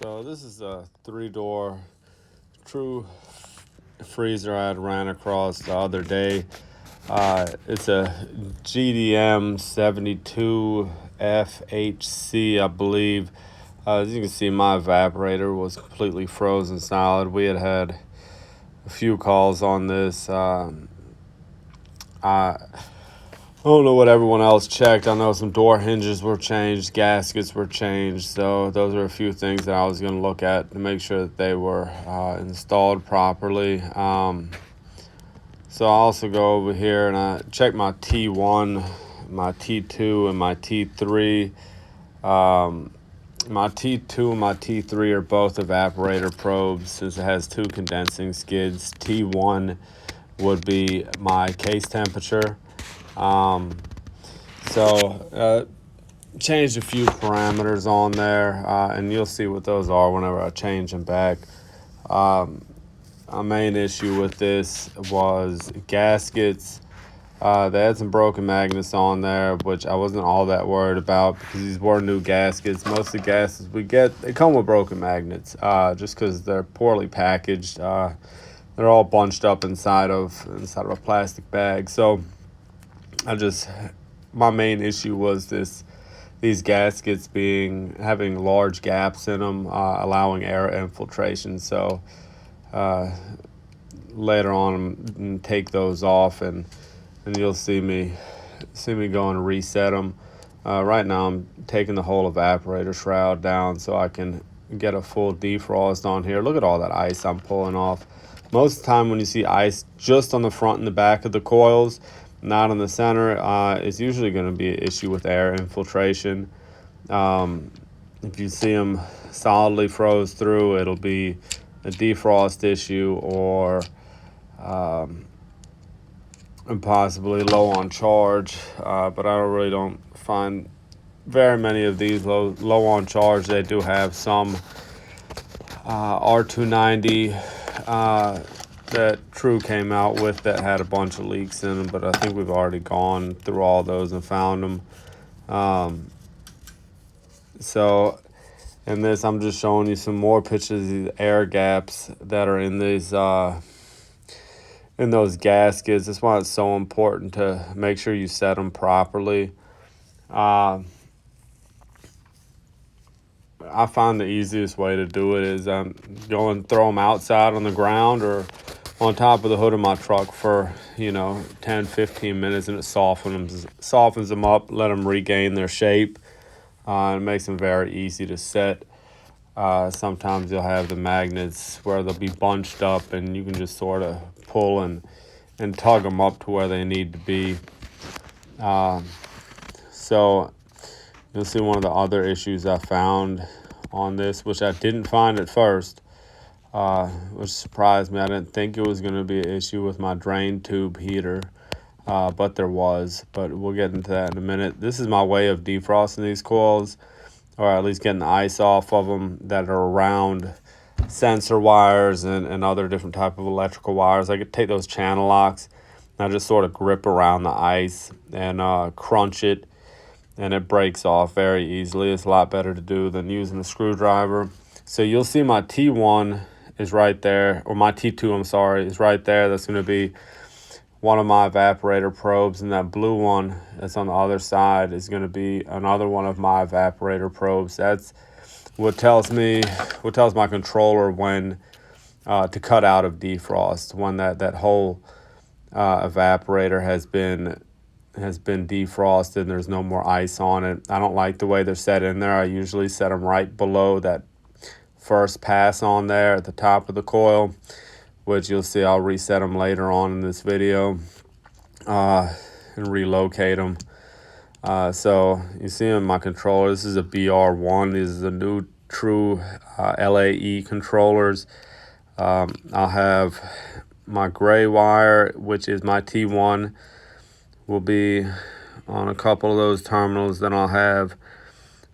So this is a 3-door true freezer I had ran across the other day. It's a GDM 72 FHC, I believe. As you can see, my evaporator was completely frozen solid. We had a few calls on this. I don't know what everyone else checked. I know some door hinges were changed, gaskets were changed. So those are a few things that I was going to look at to make sure that they were installed properly. So I also go over here and I check my T1, my T2, and my T3. My T2 and my T3 are both evaporator probes since it has two condensing skids. T1 would be my case temperature. Changed a few parameters on there, and you'll see what those are whenever I change them back. A main issue with this was gaskets. They had some broken magnets on there, which I wasn't all that worried about because these were new gaskets. Most of the gaskets we get, they come with broken magnets, just because they're poorly packaged. They're all bunched up inside of a plastic bag. So my main issue was these gaskets having large gaps in them, allowing air infiltration. So later on, I'm gonna take those off, and you'll see me go and reset them. Right now, I'm taking the whole evaporator shroud down so I can get a full defrost on here. Look at all that ice I'm pulling off. Most of the time when you see ice just on the front and the back of the coils, not in the center, it's usually going to be an issue with air infiltration. If you see them solidly froze through, it'll be a defrost issue or possibly low on charge. But I really don't find very many of these low on charge. They do have some R290 that True came out with that had a bunch of leaks in them, but I think we've already gone through all those and found them. So in this, I'm just showing you some more pictures of these air gaps that are in these in those gaskets. That's why it's so important to make sure you set them properly. I find the easiest way to do it is go and throw them outside on the ground or on top of the hood of my truck for 10-15 minutes, and it softens them up, let them regain their shape. It makes them very easy to set. Sometimes you'll have the magnets where they'll be bunched up, and you can just sort of pull and tug them up to where they need to be. So you'll see one of the other issues I found on this, which I didn't find at first, which surprised me. I didn't think it was going to be an issue with my drain tube heater, but there was. But we'll get into that in a minute. This is my way of defrosting these coils, or at least getting the ice off of them that are around sensor wires and other different type of electrical wires. I could take those channel locks and I just sort of grip around the ice and crunch it, and it breaks off very easily. It's a lot better to do than using a screwdriver. So you'll see my T1 is right there, or my T2, I'm sorry, is right there. That's going to be one of my evaporator probes, and that blue one that's on the other side is going to be another one of my evaporator probes. That's what tells my controller when to cut out of defrost, when that whole evaporator has been defrosted and there's no more ice on it. I don't like the way they're set in there. I usually set them right below that first pass on there at the top of the coil, which you'll see I'll reset them later on in this video and relocate them. So you see in my controller, this is a BR1. This is a new true LAE controllers. I'll have my gray wire, which is my T1, will be on a couple of those terminals. Then I'll have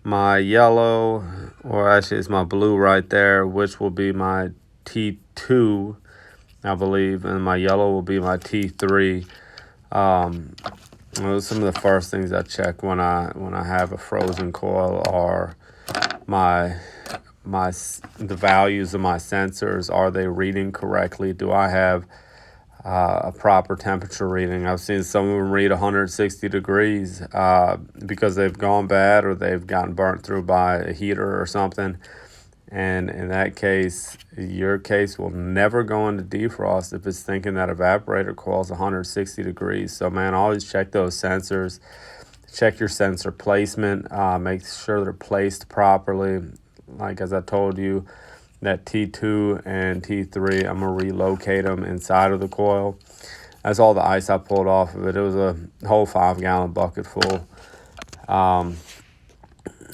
my yellow, or actually it's my blue right there, which will be my T2, I believe, and my yellow will be my T3. Some of the first things I check when I have a frozen coil are my the values of my sensors. Are they reading correctly? Do I have a proper temperature reading? I've seen some of them read 160 degrees because they've gone bad or they've gotten burnt through by a heater or something. And in that case, your case will never go into defrost if it's thinking that evaporator coil is 160 degrees. So, man, always check those sensors. Check your sensor placement. Make sure they're placed properly. Like as I told you, that T2 and T3, I'm going to relocate them inside of the coil. That's all the ice I pulled off of it. It was a whole 5-gallon bucket full.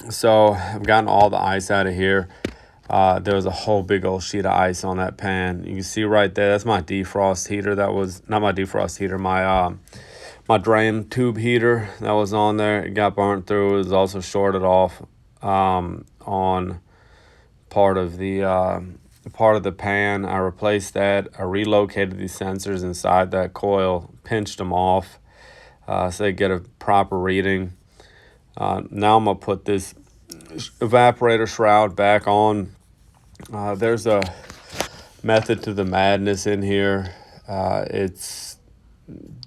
So I've gotten all the ice out of here. There was a whole big old sheet of ice on that pan. You can see right there, that's my defrost heater. That was not my defrost heater, my drain tube heater that was on there. It got burnt through. It was also shorted off on part of the pan. I replaced that. I relocated these sensors inside that coil, pinched them off so they get a proper reading. Now I'm gonna put this evaporator shroud back on. There's a method to the madness in here.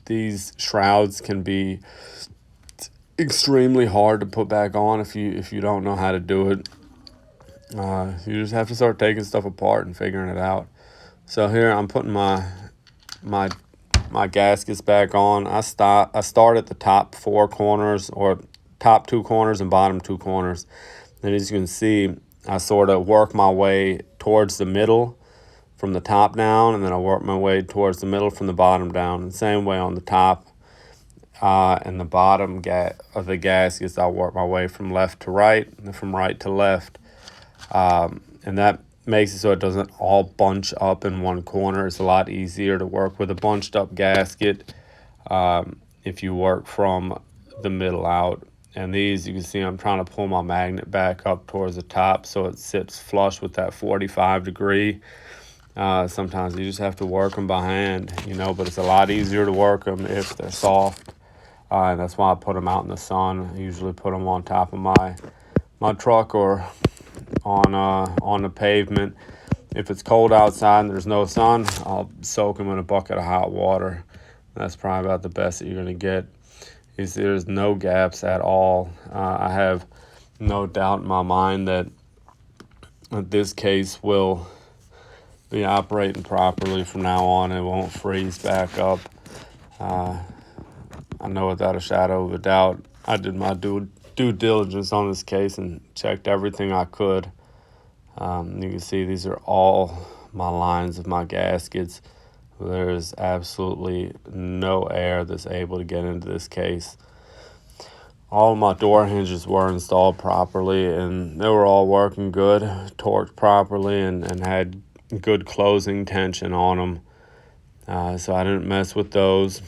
These shrouds can be extremely hard to put back on if you don't know how to do it. You just have to start taking stuff apart and figuring it out. So here I'm putting my gaskets back on. I start at the top 4 corners, or top 2 corners and bottom 2 corners. And as you can see, I sort of work my way towards the middle from the top down, and then I work my way towards the middle from the bottom down. The same way on the top and the bottom of the gaskets, I'll work my way from left to right and from right to left. And that makes it so it doesn't all bunch up in one corner. It's a lot easier to work with a bunched up gasket if you work from the middle out. And these, you can see I'm trying to pull my magnet back up towards the top so it sits flush with that 45 degree. Sometimes you just have to work them by hand, but it's a lot easier to work them if they're soft. And that's why I put them out in the sun. I usually put them on top of my truck or on the pavement. If it's cold outside and there's no sun, I'll soak them in a bucket of hot water. That's probably about the best that you're going to get. There's no gaps at all. I have no doubt in my mind that this case will be operating properly from now on. It won't freeze back up. I know without a shadow of a doubt. I did my due diligence on this case and checked everything I could. You can see these are all my lines of my gaskets. There's absolutely no air that's able to get into this case. All of my door hinges were installed properly, and they were all working good, torqued properly, and had good closing tension on them. So I didn't mess with those.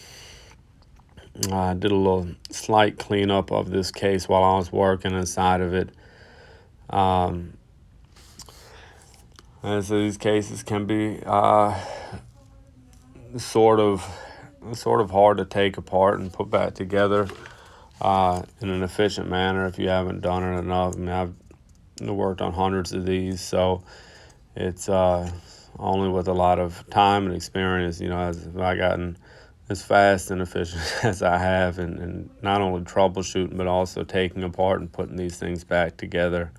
I did a little slight cleanup of this case while I was working inside of it. And so these cases can be sort of hard to take apart and put back together in an efficient manner if you haven't done it enough. I mean, I've worked on hundreds of these, so it's only with a lot of time and experience, as I've gotten as fast and efficient as I have, and not only troubleshooting but also taking apart and putting these things back together.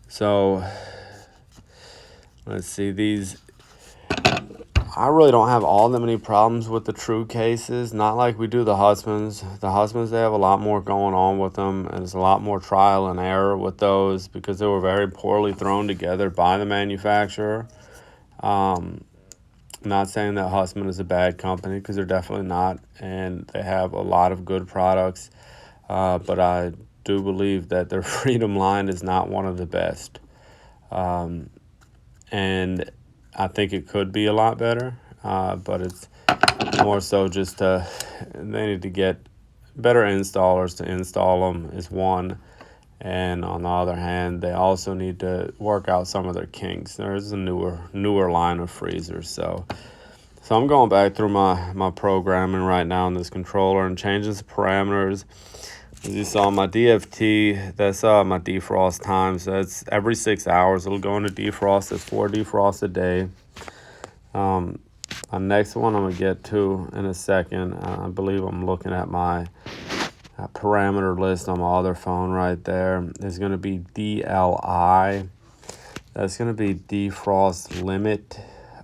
So let's see, these, I really don't have all that many problems with the true cases, not like we do the Husbands. The Husbands, they have a lot more going on with them, and there's a lot more trial and error with those because they were very poorly thrown together by the manufacturer. Not saying that Husband is a bad company, because they're definitely not, and they have a lot of good products, but I do believe that their Freedom line is not one of the best, and I think it could be a lot better, but it's more so just they need to get better installers to install them is one, and on the other hand, they also need to work out some of their kinks. There's a newer line of freezers, so I'm going back through my programming right now in this controller and changing some parameters. As you saw, my DFT, that's my defrost time. So that's every 6 hours. It'll go into defrost. It's 4 defrosts a day. My next one I'm going to get to in a second. I believe I'm looking at my parameter list on my other phone right there. Is going to be DLI. That's going to be defrost limit.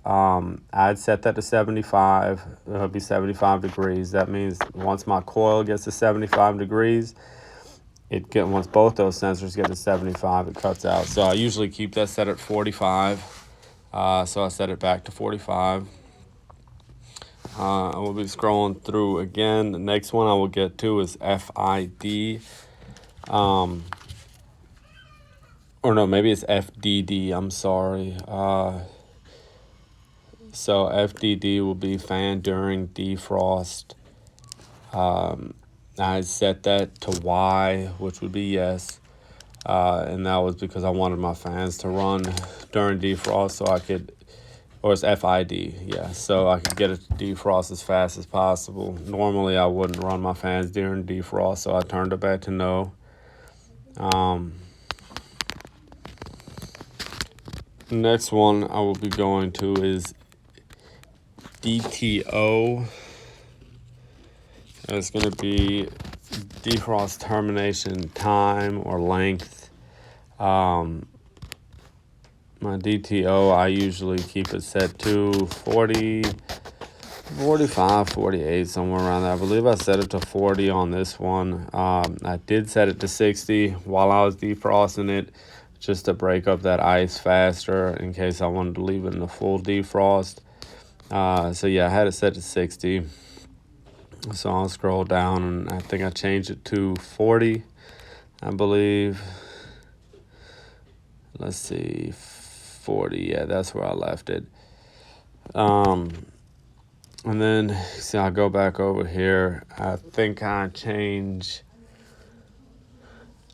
I'd set that to 75. It'll be 75 degrees. That means once my coil gets to 75 degrees, once both those sensors get to 75, it cuts out. So I usually keep that set at 45. So I set it back to 45. I will be scrolling through again. The next one I will get to is FID. Or no, maybe it's FDD. I'm sorry. So FDD will be fan during defrost. I set that to Y, which would be yes. And that was because I wanted my fans to run during defrost so I could, or it's FID, yeah, so I could get it to defrost as fast as possible. Normally I wouldn't run my fans during defrost, so I turned it back to no. Next one I will be going to is DTO. It's going to be defrost termination time or length. My DTO, I usually keep it set to 40, 45, 48, somewhere around there. I believe I set it to 40 on this one. I did set it to 60 while I was defrosting it, just to break up that ice faster in case I wanted to leave it in a full defrost. So yeah, I had it set to 60. So I'll scroll down, and I think I changed it to 40, I believe. Let's see, 40, yeah, that's where I left it. And then, see, I'll go back over here. I don't think I changed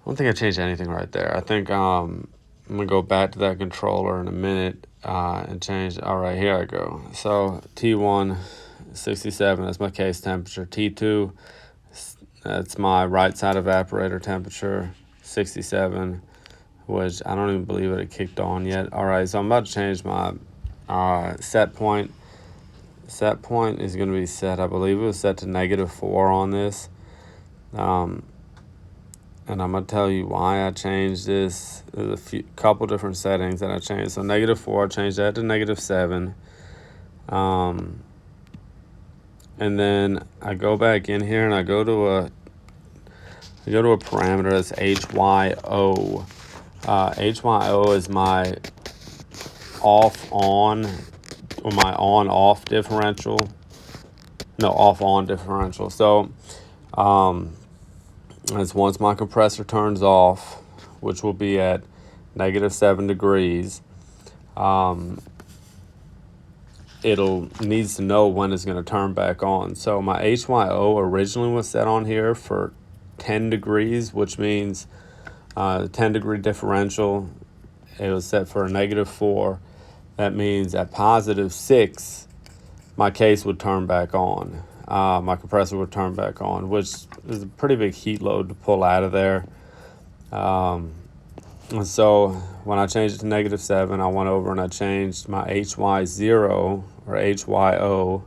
anything right there. I think I'm going to go back to that controller in a minute and change. All right, here I go. So T1, 67, that's my case temperature. T2, that's my right side evaporator temperature, 67, which I don't even believe it kicked on yet. All right, so I'm about to change my set point. Set point is going to be set, I believe it was set to -4 on this. And I'm going to tell you why I changed this. There's a couple different settings that I changed. So -4, I changed that to -7. And then I go back in here and I go to a parameter that's HYO. HYO is my off-on, or my on-off differential. No, off-on differential. So that's once my compressor turns off, which will be at -7 degrees. It'll needs to know when it's going to turn back on. So my HYO originally was set on here for 10 degrees, which means 10 degree differential. It was set for a -4. That means at +6, my case would turn back on. My compressor would turn back on, which is a pretty big heat load to pull out of there. And so when I changed it to -7, I went over and I changed my HY0 or HYO.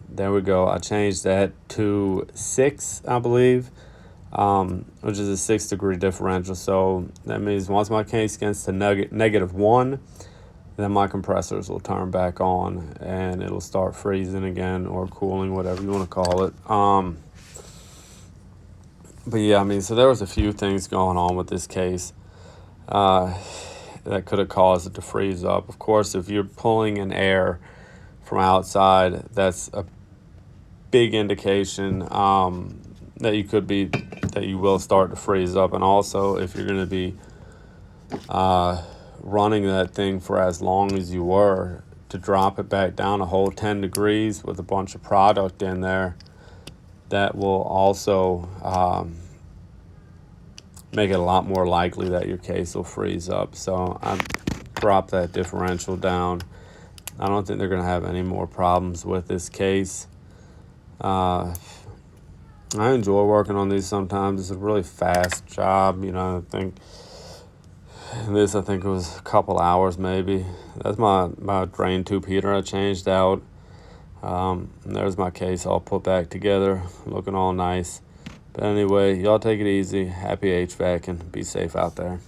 There we go. I changed that to 6, I believe, which is a 6 degree differential. So that means once my case gets to -1, then my compressors will turn back on and it'll start freezing again, or cooling, whatever you want to call it. But yeah, I mean, so there was a few things going on with this case that could have caused it to freeze up. Of course, if you're pulling in air from outside, that's a big indication that you will start to freeze up. And also, if you're going to be running that thing for as long as you were, to drop it back down a whole 10 degrees with a bunch of product in there, that will also make it a lot more likely that your case will freeze up. So I dropped that differential down. I don't think they're going to have any more problems with this case. I enjoy working on these sometimes. It's a really fast job, I think it was a couple hours maybe. That's my drain tube heater I changed out. And there's my case all put back together, looking all nice. But anyway, y'all take it easy. Happy HVAC and be safe out there.